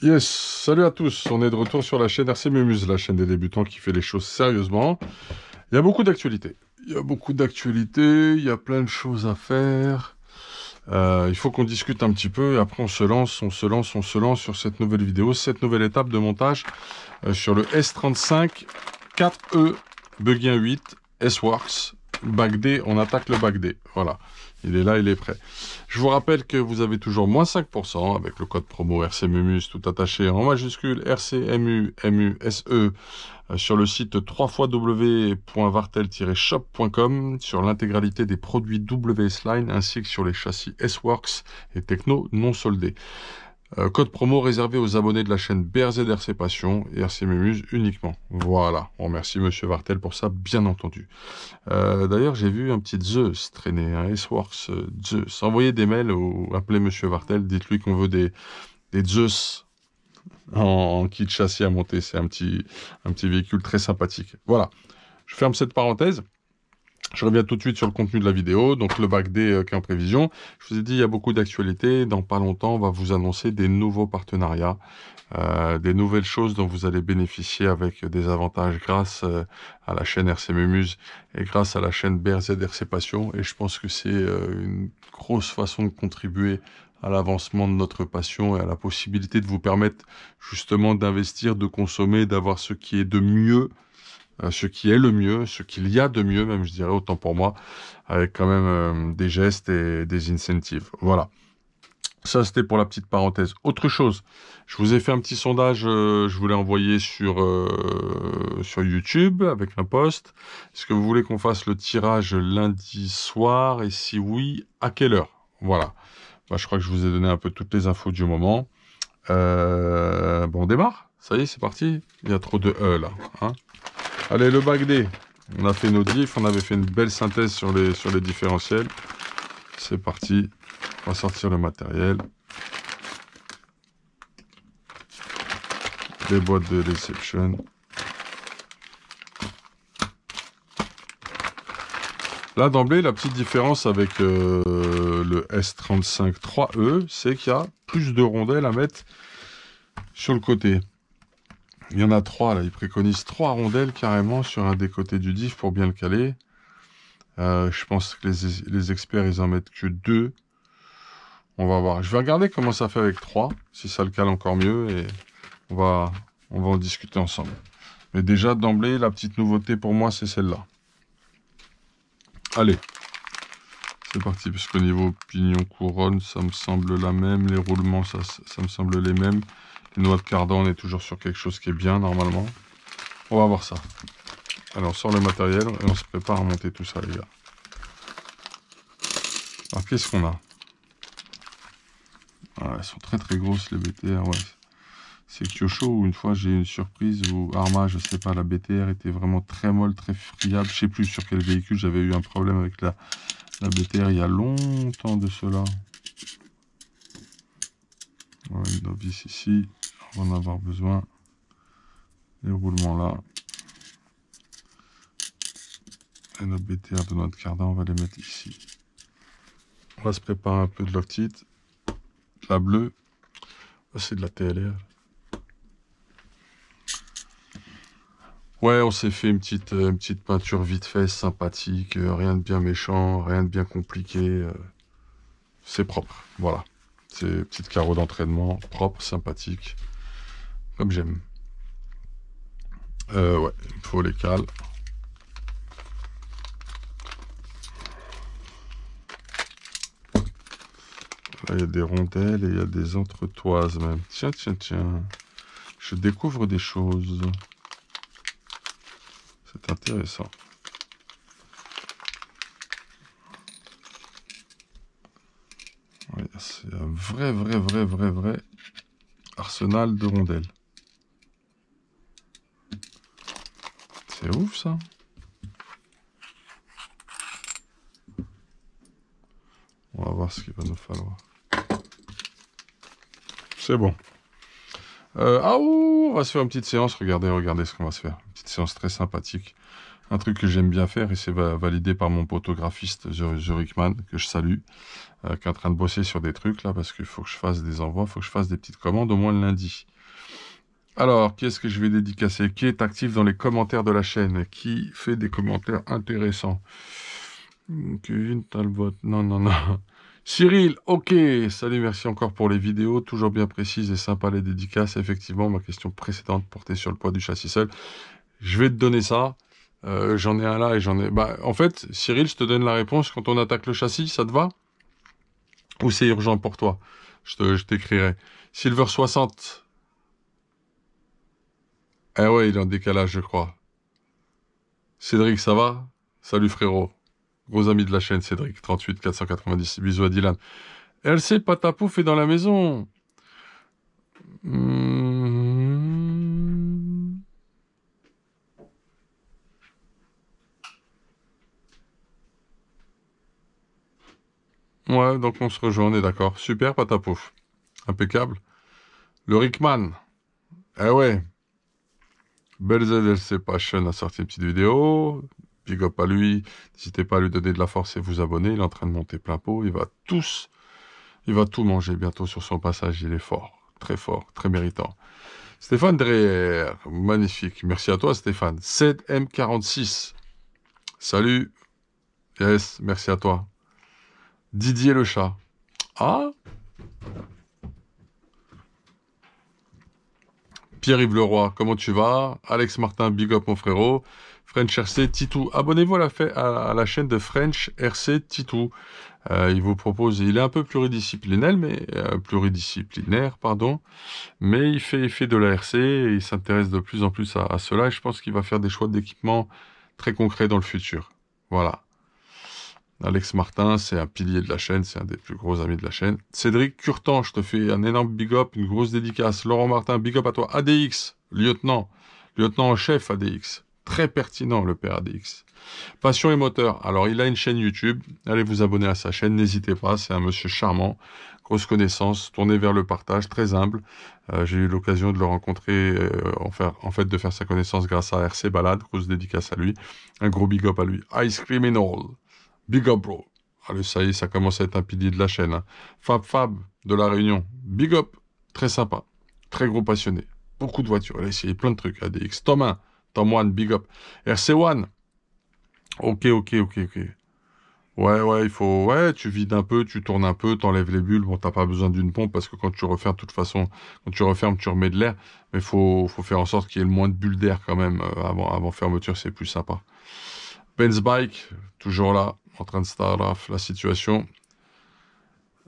Yes, salut à tous, on est de retour sur la chaîne RC Mumuse, la chaîne des débutants qui fait les choses sérieusement. Il y a beaucoup d'actualités. Il y a plein de choses à faire. Il faut qu'on discute un petit peu et après on se lance sur cette nouvelle vidéo, cette nouvelle étape de montage sur le S35 4E Buggy 8 S-Works. Bac D, on attaque le bac D. Voilà. Il est là, il est prêt. Je vous rappelle que vous avez toujours moins 5% avec le code promo RCMUMUS, tout attaché en majuscule RCMUMUSE sur le site www.vartel-shop.com sur l'intégralité des produits WS-Line ainsi que sur les châssis S-Works et Techno non soldés. Code promo réservé aux abonnés de la chaîne BRZ RC Passion et RC Mumuse uniquement. Voilà, on remercie Monsieur Vartel pour ça, bien entendu. D'ailleurs, j'ai vu un petit Zeus traîner, un S-Works Zeus. Envoyez des mails ou appelez Monsieur Vartel, dites-lui qu'on veut des Zeus en kit châssis à monter. C'est un petit véhicule très sympathique. Voilà, je ferme cette parenthèse. Je reviens tout de suite sur le contenu de la vidéo, donc le bac D qui est en prévision. Je vous ai dit, il y a beaucoup d'actualités. Dans pas longtemps, on va vous annoncer des nouveaux partenariats, des nouvelles choses dont vous allez bénéficier avec des avantages grâce à la chaîne RC Mumuse et grâce à la chaîne BRZ RC Passion. Et je pense que c'est une grosse façon de contribuer à l'avancement de notre passion et à la possibilité de vous permettre justement d'investir, de consommer, d'avoir ce qui est de mieux, ce qui est le mieux, ce qu'il y a de mieux, même je dirais, autant pour moi, avec quand même des gestes et des incentives. Voilà. Ça, c'était pour la petite parenthèse. Autre chose, je vous ai fait un petit sondage, je vous l'ai envoyé sur YouTube avec un post. Est-ce que vous voulez qu'on fasse le tirage lundi soir? Et si oui, à quelle heure? Voilà. Bah, je crois que je vous ai donné un peu toutes les infos du moment. Bon, on démarre. Ça y est, c'est parti. Il y a trop de E là. Hein. Allez, le bac D. On a fait nos diffs, on avait fait une belle synthèse sur les différentiels. C'est parti. On va sortir le matériel. Les boîtes de Deception. Là, d'emblée, la petite différence avec le S35 3E, c'est qu'il y a plus de rondelles à mettre sur le côté. Il y en a 3, là. Ils préconisent 3 rondelles carrément sur un des côtés du diff pour bien le caler. Je pense que les experts, ils en mettent que 2. On va voir. Je vais regarder comment ça fait avec 3, si ça le cale encore mieux, et on va en discuter ensemble. Mais déjà, d'emblée, la petite nouveauté pour moi, c'est celle-là. Allez, c'est parti, parce qu'au niveau pignon couronne, ça me semble la même. Les roulements, ça me semble les mêmes. Les noix de cardan, on est toujours sur quelque chose qui est bien, normalement. On va voir ça. Allez, on sort le matériel, et on se prépare à monter tout ça, les gars. Alors, qu'est-ce qu'on a? Ah, elles sont très très grosses, les BTR, ouais. C'est Kyosho où une fois j'ai eu une surprise où Arma, je sais pas, la BTR était vraiment très molle, très friable. Je sais plus sur quel véhicule j'avais eu un problème avec la BTR il y a longtemps de cela. Voilà, une novice ici, on va en avoir besoin. Les roulements là. Et notre BTR de notre cardan, on va les mettre ici. On va se préparer un peu de l'octite. La bleue, c'est de la TLR. Ouais, on s'est fait une petite peinture vite fait, sympathique, rien de bien méchant, rien de bien compliqué. C'est propre, voilà. C'est petite carreau d'entraînement, propre, sympathique, comme j'aime. Ouais, il faut les cales. Là, il y a des rondelles et il y a des entretoises même. Tiens, tiens, tiens. Je découvre des choses. C'est intéressant. Ouais, c'est un vrai arsenal de rondelles. C'est ouf ça. On va voir ce qu'il va nous falloir. C'est bon. On va se faire une petite séance. Regardez ce qu'on va se faire. Une petite séance très sympathique. Un truc que j'aime bien faire, et c'est validé par mon photographiste The Rickman, que je salue, qui est en train de bosser sur des trucs là, parce qu'il faut que je fasse des envois, il faut que je fasse des petites commandes au moins le lundi. Alors, qui est-ce que je vais dédicacer? Qui est actif dans les commentaires de la chaîne? Qui fait des commentaires intéressants? Kevin Talbot, non, non, non. Cyril, ok, salut, merci encore pour les vidéos, toujours bien précises et sympa les dédicaces. Effectivement, ma question précédente portait sur le poids du châssis seul. Je vais te donner ça. J'en ai un là et j'en ai... Bah, en fait, Cyril, je te donne la réponse quand on attaque le châssis, ça te va? Ou c'est urgent pour toi? Je t'écrirai. Silver 60. Eh ouais, il est en décalage, je crois. Cédric, ça va? Salut frérot. Gros ami de la chaîne, Cédric, 38 490. Bisous à Dylan. LC Patapouf est dans la maison. Ouais, donc on se rejoint, on est d'accord. Super Patapouf. Impeccable. Le Rickman. Eh ouais. LC Passion a sorti une petite vidéo. Big up à lui. N'hésitez pas à lui donner de la force et vous abonner. Il est en train de monter plein pot. Il va tout manger bientôt sur son passage. Il est fort, très méritant. Stéphane Dreher, magnifique. Merci à toi, Stéphane. M46. Salut. Yes, merci à toi. Didier le chat. Ah. Pierre-Yves Leroy, comment tu vas? Alex Martin, big up mon frérot. French RC Titou. Abonnez-vous à la chaîne de French RC Titou. Il vous propose, il est un peu pluridisciplinaire, mais il fait de la RC et il s'intéresse de plus en plus à cela et je pense qu'il va faire des choix d'équipement très concrets dans le futur. Voilà. Alex Martin, c'est un pilier de la chaîne, c'est un des plus gros amis de la chaîne. Cédric Curtan, je te fais un énorme big up, une grosse dédicace. Laurent Martin, big up à toi. ADX, lieutenant en chef ADX. Très pertinent le père ADX. Passion et moteur. Alors, il a une chaîne YouTube. Allez vous abonner à sa chaîne, n'hésitez pas. C'est un monsieur charmant, grosse connaissance, tourné vers le partage, très humble. J'ai eu l'occasion de le rencontrer, en fait, de faire sa connaissance grâce à RC Balade. Grosse dédicace à lui. Un gros big up à lui. Ice Criminal. Big up, bro. Allez, ça y est, ça commence à être un pilier de la chaîne. Hein. Fab de la Réunion. Big up. Très sympa. Très gros passionné. Beaucoup de voitures. Il a essayé plein de trucs. ADX. Tom 1. Tom 1. Big up. RC1. Ok. Ouais, il faut... Ouais, tu vides un peu, tu tournes un peu, t'enlèves les bulles. Bon, t'as pas besoin d'une pompe parce que quand tu refermes, de toute façon, quand tu refermes, tu remets de l'air. Mais faut faire en sorte qu'il y ait le moins de bulles d'air quand même avant fermeture, c'est plus sympa. Benz Bike, toujours là, en train de start off la situation.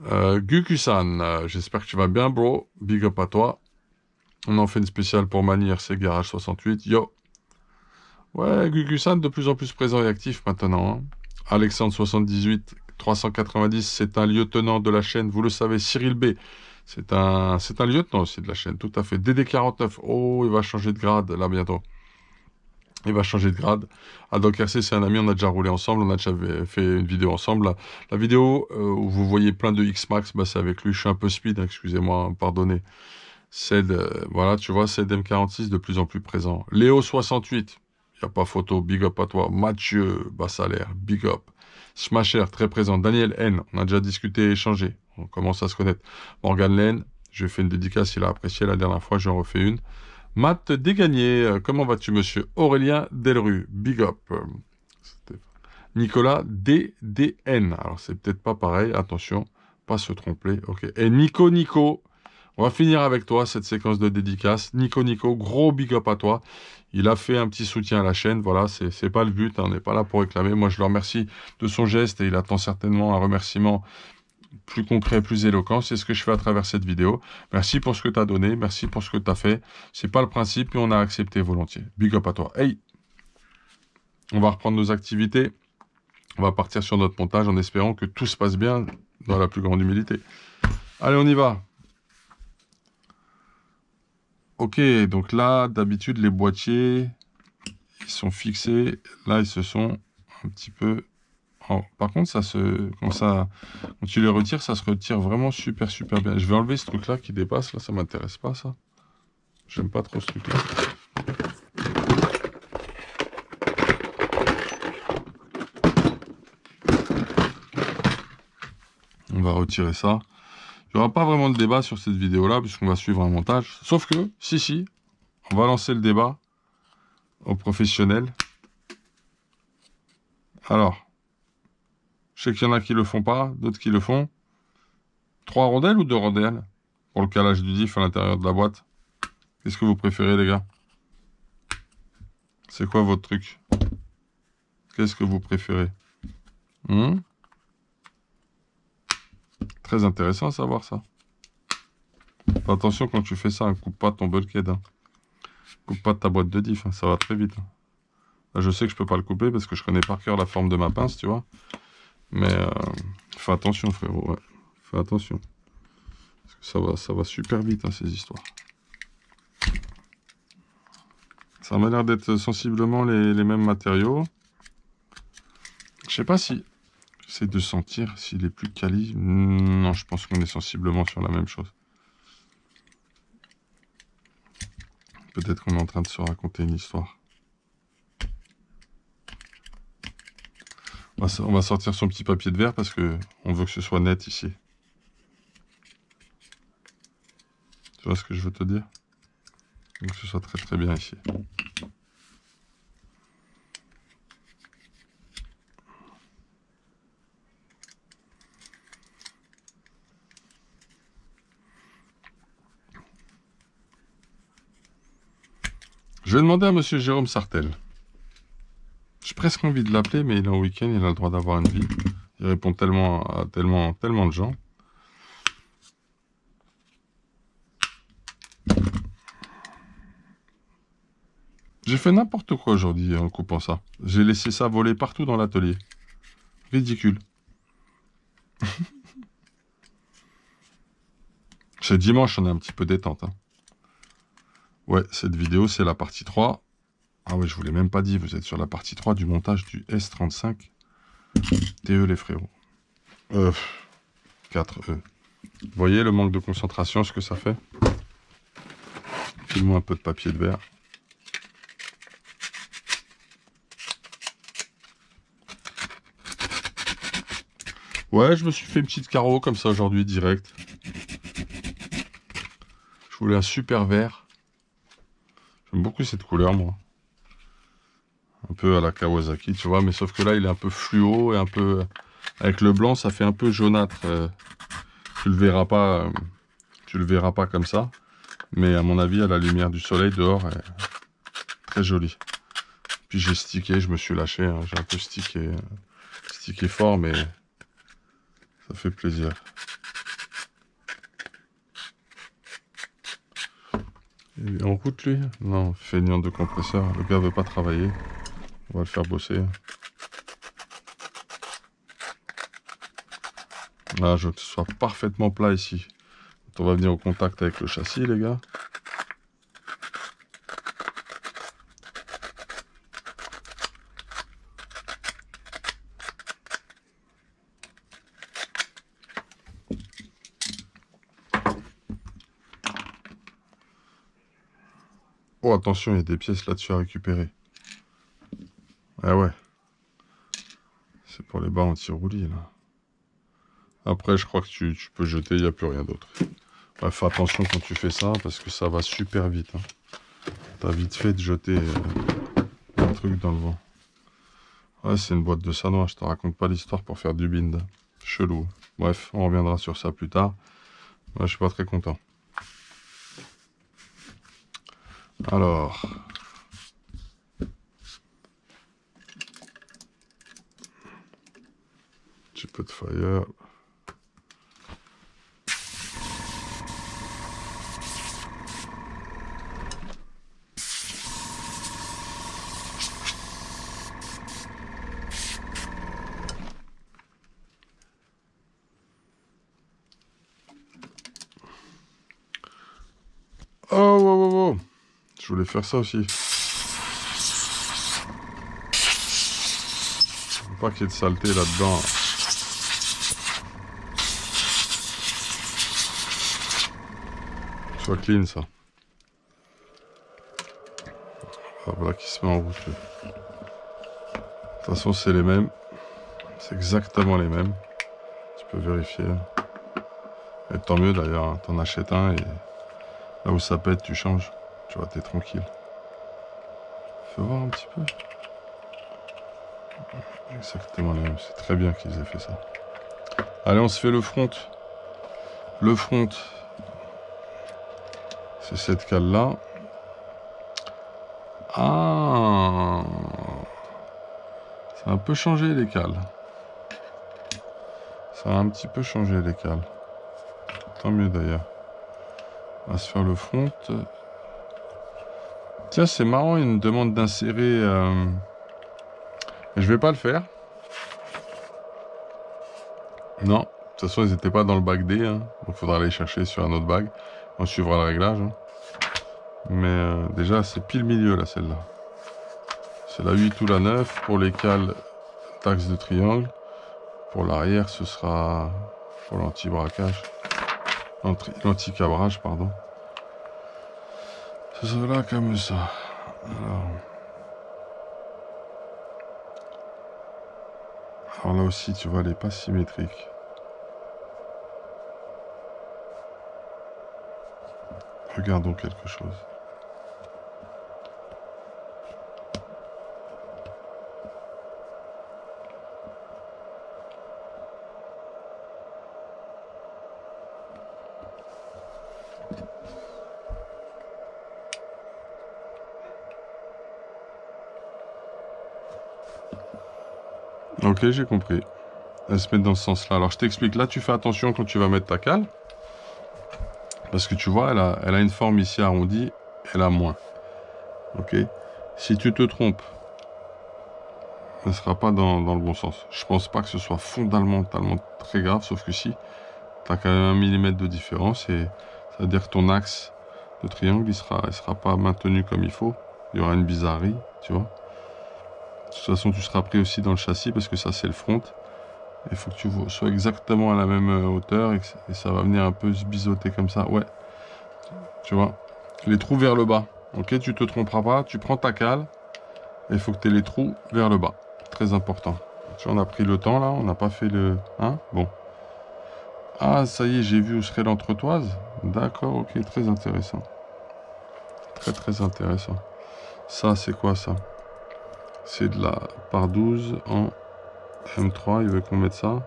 Gukusan, j'espère que tu vas bien, bro. Big up à toi. On en fait une spéciale pour Mani RC Garage 68. Yo. Ouais, Gukusan de plus en plus présent et actif maintenant. Hein. Alexandre 78 390, c'est un lieutenant de la chaîne, vous le savez, Cyril B. C'est un lieutenant aussi de la chaîne, tout à fait. DD49, oh, il va changer de grade là bientôt. Il va changer de grade. Adoc RC, c'est un ami, on a déjà roulé ensemble, on a déjà fait une vidéo ensemble. La vidéo où vous voyez plein de X-Max, bah, c'est avec lui, je suis un peu speed, hein, excusez-moi, pardonnez. Voilà, tu vois, c'est M46 de plus en plus présent. Léo 68, il n'y a pas photo, big up à toi. Mathieu Bassalaire, big up. Smasher, très présent. Daniel N, on a déjà discuté et échangé, on commence à se connaître. Morgan Len, je fais une dédicace, il a apprécié la dernière fois, j'en refais une. Matt Dégagné, comment vas-tu, monsieur? Aurélien Delru, big up. Nicolas DDN, alors c'est peut-être pas pareil, attention, pas se tromper, ok. Et Nico, on va finir avec toi cette séquence de dédicaces. Nico, gros big up à toi. Il a fait un petit soutien à la chaîne, voilà, c'est pas le but, hein, on n'est pas là pour réclamer. Moi, je le remercie de son geste et il attend certainement un remerciement plus concret, plus éloquent, c'est ce que je fais à travers cette vidéo. Merci pour ce que tu as donné, merci pour ce que tu as fait. C'est pas le principe, mais on a accepté volontiers. Big up à toi. Hey, on va reprendre nos activités. On va partir sur notre montage en espérant que tout se passe bien dans la plus grande humilité. Allez, on y va. Ok, donc là, d'habitude, les boîtiers, ils sont fixés. Là, ils se sont un petit peu... Oh, par contre, quand tu les retires, ça se retire vraiment super bien. Je vais enlever ce truc-là qui dépasse, là, ça m'intéresse pas, ça. J'aime pas trop ce truc-là. On va retirer ça. Il n'y aura pas vraiment de débat sur cette vidéo-là, puisqu'on va suivre un montage. Sauf que, si, on va lancer le débat aux professionnels. Alors, je sais qu'il y en a qui le font pas, d'autres qui le font. 3 rondelles ou 2 rondelles pour le calage du diff à l'intérieur de la boîte? Qu'est-ce que vous préférez, les gars? C'est quoi votre truc? Qu'est-ce que vous préférez? Très intéressant à savoir ça. Fais attention quand tu fais ça, hein, coupe pas ton bulkhead. Hein. Coupe pas ta boîte de diff, hein, ça va très vite. Hein. Là, je sais que je peux pas le couper parce que je connais par cœur la forme de ma pince, tu vois. Mais fais attention, frérot. Ouais. Fais attention. Parce que ça va super vite, hein, ces histoires. Ça m'a l'air d'être sensiblement les mêmes matériaux. Je sais pas si... J'essaie de sentir s'il est plus quali. Non, je pense qu'on est sensiblement sur la même chose. Peut-être qu'on est en train de se raconter une histoire. On va sortir son petit papier de verre parce que on veut que ce soit net ici. Tu vois ce que je veux te dire? Donc que ce soit très très bien ici. Je vais demander à monsieur Jérôme Sartel. J'ai presque envie de l'appeler, mais il est en week-end, il a le droit d'avoir une vie. Il répond tellement à tellement de gens. J'ai fait n'importe quoi aujourd'hui en coupant ça. J'ai laissé ça voler partout dans l'atelier. Ridicule. C'est dimanche, on est un petit peu détente. Hein. Ouais, cette vidéo, c'est la partie 3. Ah ouais, je vous l'ai même pas dit, vous êtes sur la partie 3 du montage du S35 TE les frérots. 4E. Vous voyez le manque de concentration, ce que ça fait? File-moi un peu de papier de verre. Ouais, je me suis fait une petite carreau comme ça aujourd'hui, direct. Je voulais un super vert. J'aime beaucoup cette couleur, moi. Un peu à la Kawasaki, tu vois, mais sauf que là, il est un peu fluo et un peu... Avec le blanc, ça fait un peu jaunâtre. Tu le verras pas comme ça. Mais à mon avis, à la lumière du soleil dehors, elle est très jolie. Puis j'ai stické, je me suis lâché. Hein. J'ai un peu stické fort, mais ça fait plaisir. Il est en route, lui? Non, feignant de compresseur. Le gars veut pas travailler. On va le faire bosser. Là, je veux que ce soit parfaitement plat ici. Quand on va venir au contact avec le châssis, les gars. Oh, attention, il y a des pièces là-dessus à récupérer. Ah ouais. C'est pour les bas anti-roulis, là. Après, je crois que tu peux jeter, il n'y a plus rien d'autre. Ouais, fais attention quand tu fais ça, parce que ça va super vite. Hein. T'as vite fait de jeter un truc dans le vent. Ouais, c'est une boîte de Sanois, je te raconte pas l'histoire pour faire du bind. Chelou. Bref, on reviendra sur ça plus tard. Moi, je suis pas très content. Alors... Un petit peu de fire... Oh. Je voulais faire ça aussi. Faut pas qu'il y ait de saleté là-dedans. Soit clean, ça. Ah, voilà qui se met en route. De toute façon, c'est les mêmes. C'est exactement les mêmes. Tu peux vérifier. Et tant mieux d'ailleurs, hein. T'en achètes un et là où ça pète, tu changes. Tu vois, t'es tranquille. Fais voir un petit peu. Exactement la même. C'est très bien qu'ils aient fait ça. Allez, on se fait le front. Le front, c'est cette cale-là. Ah, ça a un peu changé les cales. Ça a un petit peu changé les cales. Tant mieux d'ailleurs. On va se faire le front. Tiens, c'est marrant, il me demande d'insérer... Je vais pas le faire. Non, de toute façon, ils n'étaient pas dans le bac D. Hein. Donc, il faudra aller chercher sur un autre bac. On suivra le réglage. Hein. Mais déjà, c'est pile milieu, là, celle-là. C'est la 8 ou la 9. Pour les cales, taxe de triangle. Pour l'arrière, ce sera pour l'anti-braquage. L'anti-cabrage, pardon. Ce sera là comme ça. Alors là aussi, tu vois, elle n'est pas symétrique. Regardons quelque chose. Ok, j'ai compris. Elle se met dans ce sens-là. Alors je t'explique. Là, tu fais attention quand tu vas mettre ta cale. Parce que tu vois, elle a une forme ici arrondie. Elle a moins. Ok. Si tu te trompes, elle ne sera pas dans le bon sens. Je pense pas que ce soit fondamentalement très grave. Sauf que si, tu as quand même 1 millimètre de différence. Et ça veut dire que ton axe de triangle, il sera pas maintenu comme il faut. Il y aura une bizarrerie, tu vois. De toute façon, tu seras pris aussi dans le châssis parce que ça, c'est le front. Il faut que tu sois exactement à la même hauteur et ça va venir un peu se biseauter comme ça. Ouais, tu vois. Les trous vers le bas. Ok, tu te tromperas pas. Tu prends ta cale et il faut que tu aies les trous vers le bas. Très important. Tu vois, on a pris le temps là, on n'a pas fait le... Hein. Bon. Ah, ça y est, j'ai vu où serait l'entretoise. D'accord, ok, très intéressant. Très très intéressant. Ça, c'est quoi ça? C'est de la par 12 en M3. Il veut qu'on mette ça.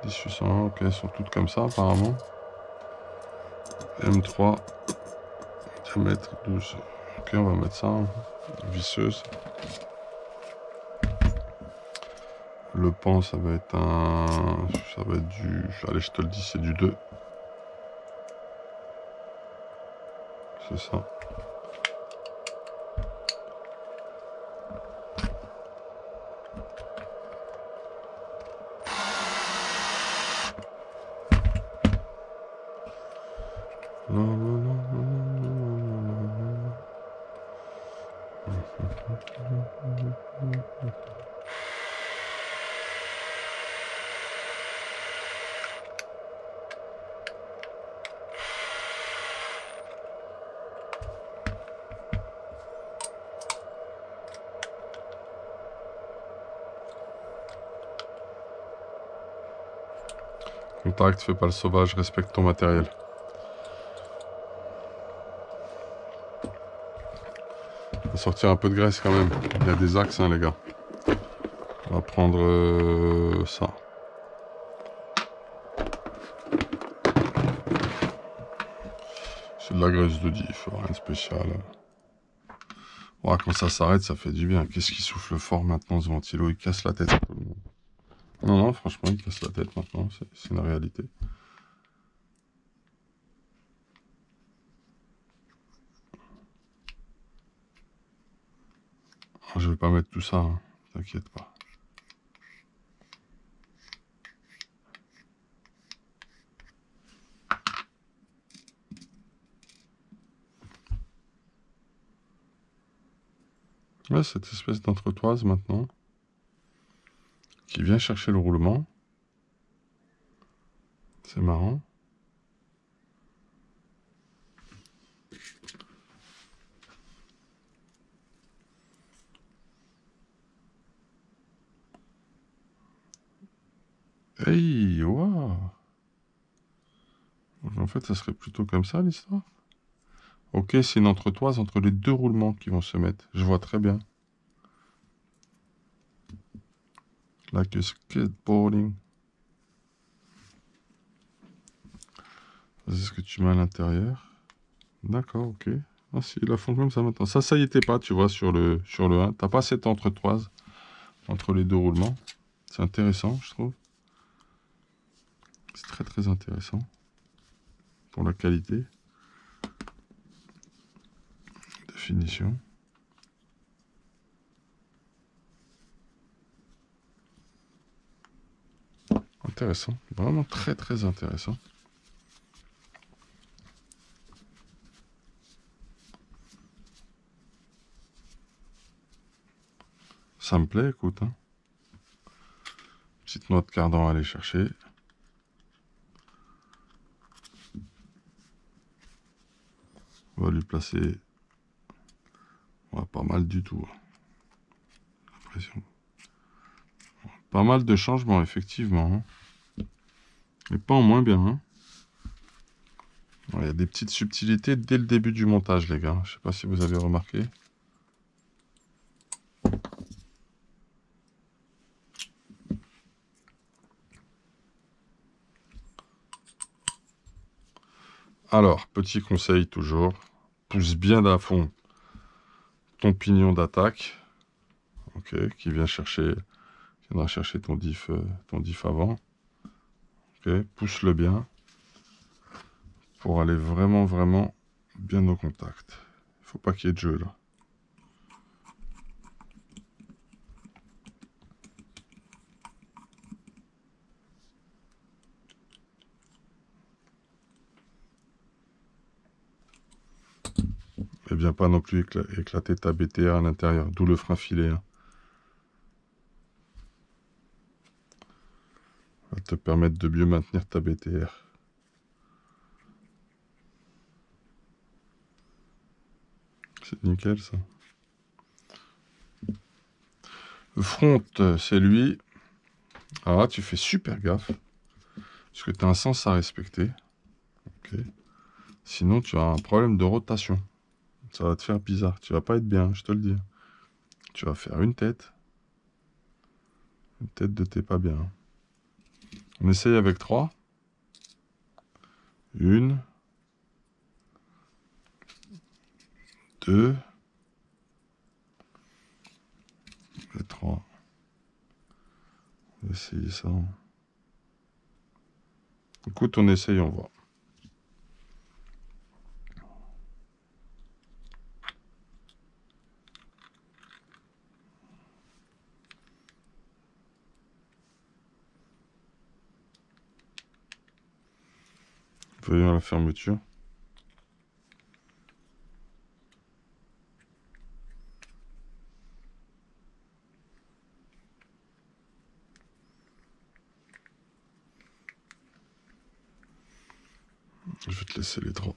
1801, ok, elles sont toutes comme ça apparemment. M3, diamètre 12. Ok, on va mettre ça. Visseuse. Le pan, ça va être un... Ça va être du... Allez, je te le dis, c'est du 2. C'est ça. Non, non, non, non, non, non, non. Contact, fais pas le sauvage, respecte ton matériel. On va sortir un peu de graisse quand même. Il y a des axes, hein, les gars. On va prendre ça. C'est de la graisse de diff, rien de spécial. Ouais, quand ça s'arrête, ça fait du bien. Qu'est-ce qui souffle fort maintenant, ce ventilo? Il casse la tête à tout le monde. Non, non, franchement, il casse la tête maintenant. C'est une réalité. Je vais pas mettre tout ça, hein. T'inquiète pas. Ouais, cette espèce d'entretoise maintenant, qui vient chercher le roulement. C'est marrant. Hey, waouh! En fait, ça serait plutôt comme ça l'histoire. Ok, c'est une entretoise entre les deux roulements qui vont se mettre. Je vois très bien. Like a skateboarding. C'est ce que tu mets à l'intérieur. D'accord, ok. Ah si, ils la font comme ça maintenant. Ça y était pas, tu vois, sur le 1. T'as pas cette entretoise entre les deux roulements. C'est intéressant, je trouve. C'est très très intéressant. Pour la qualité. Définition. Intéressant. Vraiment très très intéressant. Ça me plaît, écoute. Hein. Petite noix de cardan à aller chercher. On va lui placer... Ouais, pas mal du tout. L'impression. Pas mal de changements, effectivement. Hein. Mais pas en moins bien. Hein. Il y a des petites subtilités dès le début du montage, les gars. Je sais pas si vous avez remarqué. Alors, petit conseil toujours. Pousse bien à fond ton pignon d'attaque. Ok, qui viendra chercher ton diff avant. Ok, pousse-le bien. Pour aller vraiment, vraiment bien au contact. Il faut pas qu'il y ait de jeu là. Et bien pas non plus éclater ta BTR à l'intérieur, d'où le frein filet. Hein. Va te permettre de mieux maintenir ta BTR. C'est nickel ça. Le front, c'est lui. Alors là, tu fais super gaffe. Parce que tu as un sens à respecter. Okay. Sinon, tu as un problème de rotation. Ça va te faire bizarre. Tu vas pas être bien, je te le dis. Tu vas faire une tête. Une tête de t'es pas bien. On essaye avec 3. 1, 2 et 3. On va essayer ça. Écoute, on essaye, on voit. Voyons la fermeture. Je vais te laisser les droits.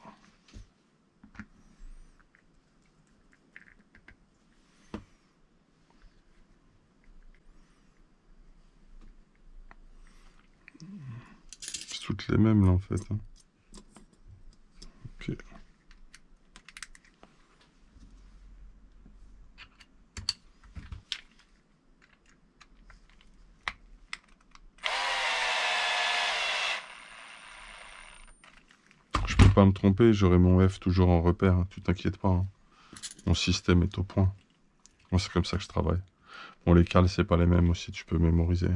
C'est toutes les mêmes là en fait. Hein. Ok. Je peux pas me tromper, j'aurai mon F toujours en repère, hein. Tu t'inquiètes pas. Hein. Mon système est au point. Moi c'est comme ça que je travaille. Bon les cales c'est pas les mêmes aussi, tu peux mémoriser.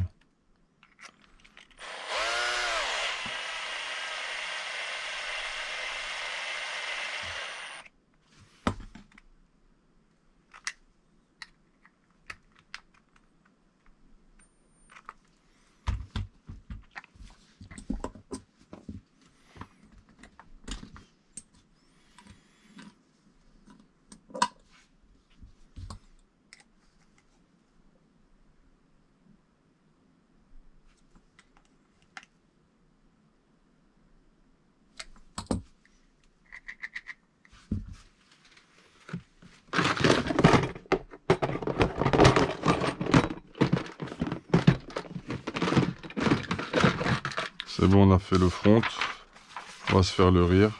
C'est bon, on a fait le front. On va se faire le rire.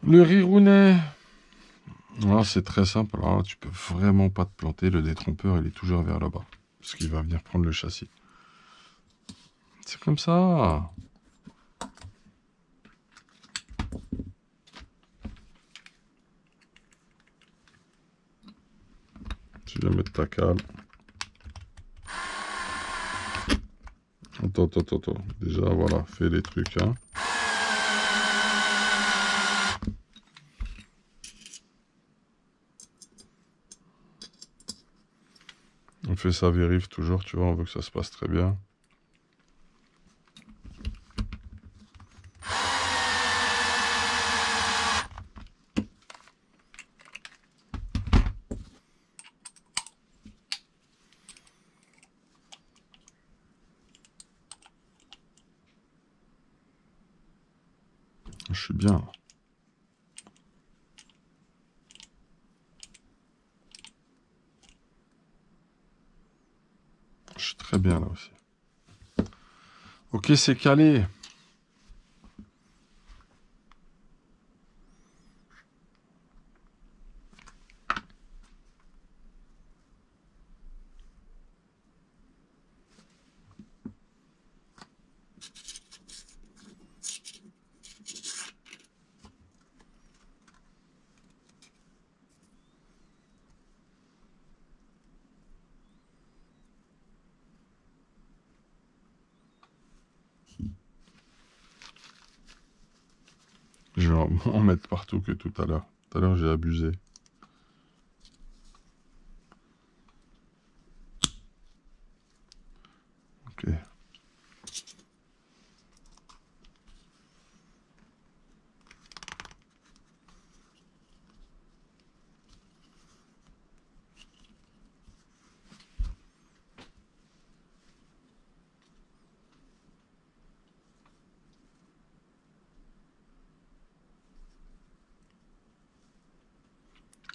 Le rirounet. Voilà, c'est très simple. Alors là, tu peux vraiment pas te planter. Le détrompeur, il est toujours vers là-bas. Parce qu'il va venir prendre le châssis. C'est comme ça. Tu viens mettre ta cale. Attends. Déjà, voilà, fais les trucs, hein. On fait sa vérif toujours, tu vois, on veut que ça se passe très bien. Je suis bien. Je suis très bien là aussi. Ok, c'est calé. Je vais en mettre partout que tout à l'heure. Tout à l'heure, j'ai abusé. Ok.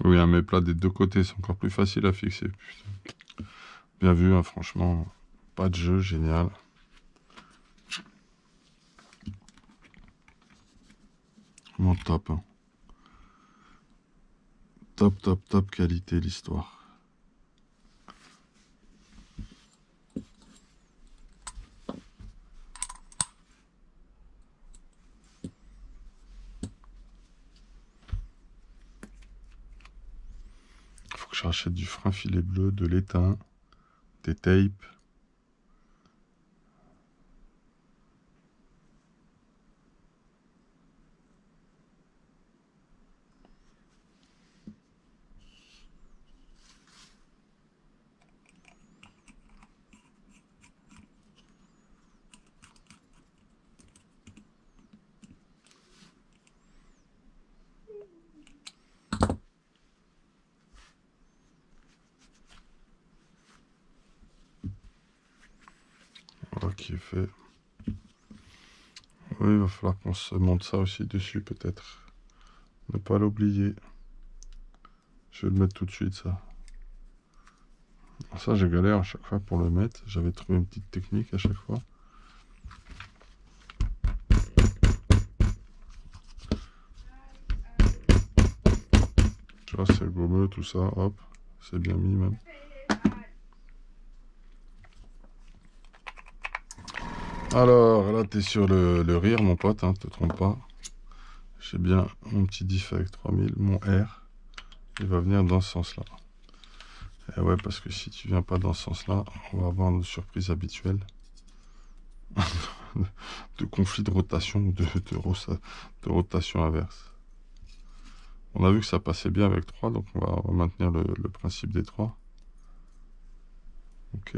Oui, un mes plats des deux côtés, c'est encore plus facile à fixer. Putain. Bien vu, hein, franchement. Pas de jeu, génial. Vraiment top. Hein. Top qualité l'histoire. Faut que je rachète du frein filet bleu, de l'étain, des tapes. Voilà qui est fait. Oui, il va falloir qu'on se monte ça aussi dessus peut-être. Ne pas l'oublier. Je vais le mettre tout de suite ça. Ça, j'ai galère à chaque fois pour le mettre. J'avais trouvé une petite technique à chaque fois. Tu vois, c'est gommeux, tout ça. Hop, c'est bien mis même. Alors, là, t'es sur le rire, mon pote, hein, te trompe pas. J'ai bien mon petit diff avec 3000, mon R. Il va venir dans ce sens-là. Et ouais, parce que si tu viens pas dans ce sens-là, on va avoir nos surprises habituelles. De conflit de rotation ou de rotation inverse. On a vu que ça passait bien avec 3, donc on va maintenir le principe des 3. Ok.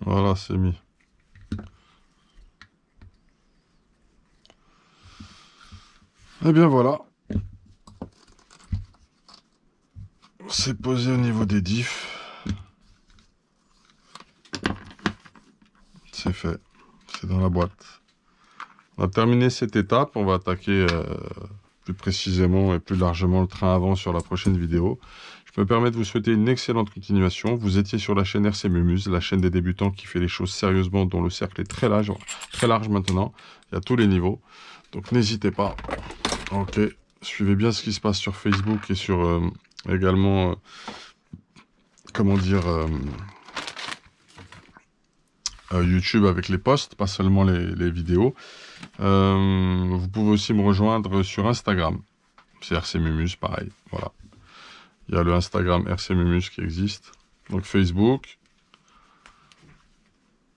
Voilà, c'est mis. Et bien voilà. C'est posé au niveau des diffs. C'est fait. C'est dans la boîte. On a terminé cette étape. On va attaquer plus précisément et plus largement le train avant sur la prochaine vidéo. Je me permets de vous souhaiter une excellente continuation. Vous étiez sur la chaîne RC Mumuse, la chaîne des débutants qui fait les choses sérieusement, dont le cercle est très large maintenant. Il y a tous les niveaux. Donc n'hésitez pas. Ok. Suivez bien ce qui se passe sur Facebook et sur également, comment dire, YouTube avec les posts, pas seulement les vidéos. Vous pouvez aussi me rejoindre sur Instagram. C'est RC Mumuse, pareil. Voilà. Il y a le Instagram RC Mumuse qui existe. Donc Facebook,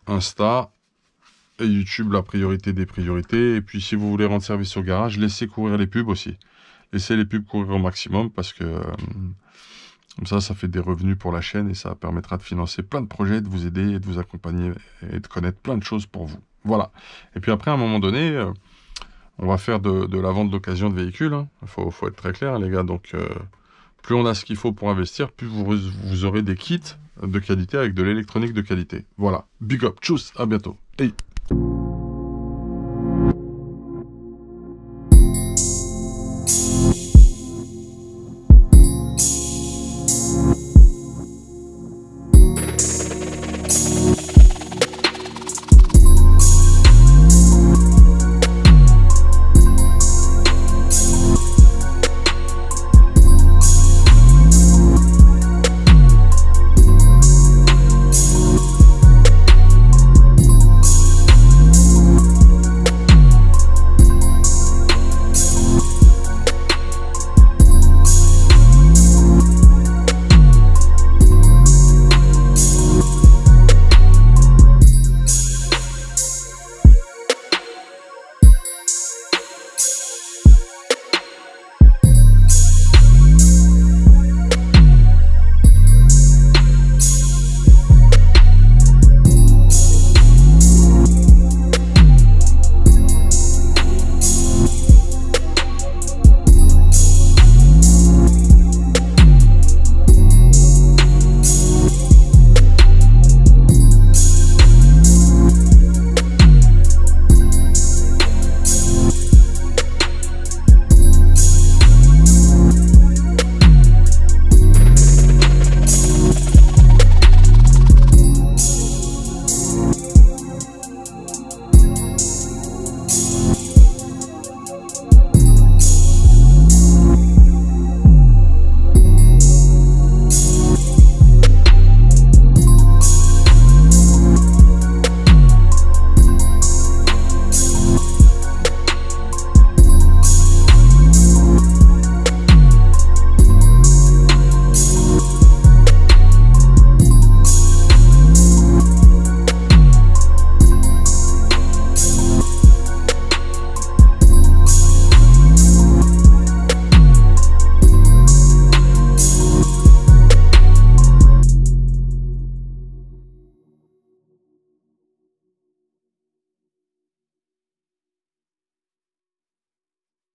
Insta et YouTube, la priorité des priorités. Et puis si vous voulez rendre service au garage, laissez courir les pubs aussi. Laissez les pubs courir au maximum parce que comme ça fait des revenus pour la chaîne et ça permettra de financer plein de projets, de vous aider et de vous accompagner et de connaître plein de choses pour vous. Voilà. Et puis après, à un moment donné, on va faire de la vente d'occasion de véhicules. Hein. Faut être très clair, hein, les gars. Donc, plus on a ce qu'il faut pour investir, plus vous aurez des kits de qualité avec de l'électronique de qualité. Voilà. Big up. Tchuss. À bientôt. Hey.